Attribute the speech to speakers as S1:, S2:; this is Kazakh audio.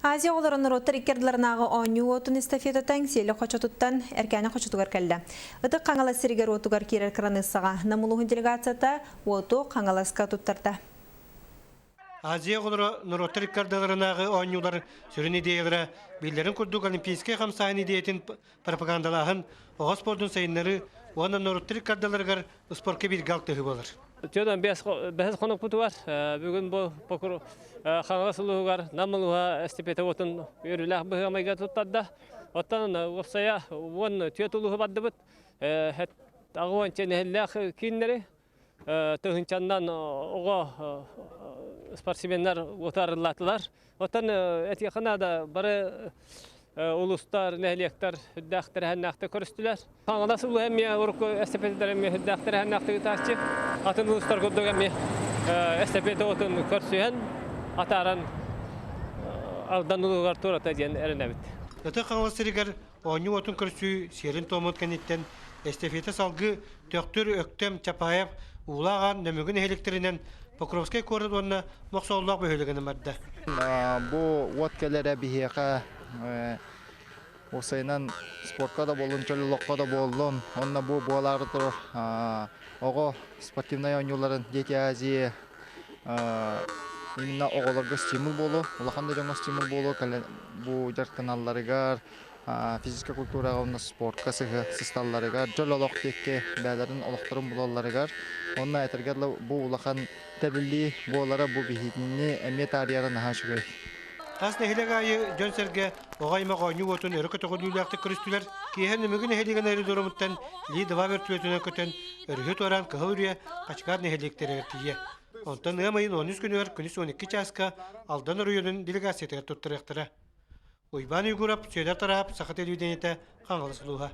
S1: Азия оларын роттар иккерділерінағы оңю отын эстафетатан селі қочатуттан әркәні қочатуғар кәлді. Үті қаңала сірігер отуғар керер қыранысыға намылуғын делегацията оту қаңаласқа туттарда.
S2: Азия роттар иккерділерінағы оңюлар сүрін идеялары білдерін күрдік олимпийскай қамсайын идеятын пропагандалағын оға спордың сайынлары онын роттар иккерділерігер спортке бір галқтығы болыр.
S3: Жөдөн бәс қонық бұты бар. Бүгін бұл покур қаңға сұлуғар, намылуға эстепета отын өріләқ бұға майға тұттадда. Оттан ұқсая он түйет ұлығы барды бұд. Ағуан чәне әлләқ кейінлері. Тұғынчаннан оға спортсменлер отарылатылар. Оттан әтке қанада бары улустар, нәһлектар, хүддәқтер һәннәқті көрістілер. Қаңғаласы бұл әмме ұрқы әстепетелер әмме хүддәқтер һәннәқті тәкчі. Атын улустар көддөг әмме әстепеті отын көрсүйен, атаран алдан ұлығар тұрата ден әрін әбіт.
S2: Өті қаңғаласырығар оңы отын көрсүй серін томыт кәнеттен әстепеті салғы төқтір өктем чапайып улаған нөмігін әлектерінен Покровскай көрді онына мұқсаулық бөлігінің барды.
S4: Бұл өткелері бігеға Осайнан спортқа да болын, чөліліққа да болын. Онна бұл болары тұр. Оғы спортивный ойнуларын Дети Азия именно оғыларға стимул болу. Олақанда жаңа стимул болу. Бұл жар каналларығар, физика культураға, онна спортқа сысталларығар, чөліліқ текке бәлерін олықтырын болаларығар. Онна әтіргерлі бұл олақан тәбілі болары бұл бейхетіні әмет арияра наға жүгей.
S2: Тас нәхилек айы жөн сәрге оғаймақ оңы отын өрі көтіғі дүйләқті көрістілер. Кейхен мүгін нәхилеген әрі дұрымыттан ли дыва вертуетіне көтін өргі торан кығыл үрия қачқар нәхилектері әртейе. Онтан ұйамайын 13 күні өр күніс 12 часқа алдан ұрыйының делегациятығар тұттырықтыры. Ойбан үйгұрап, сөйдер тарап, сақы телевидениеті қаңғылы сұлуға.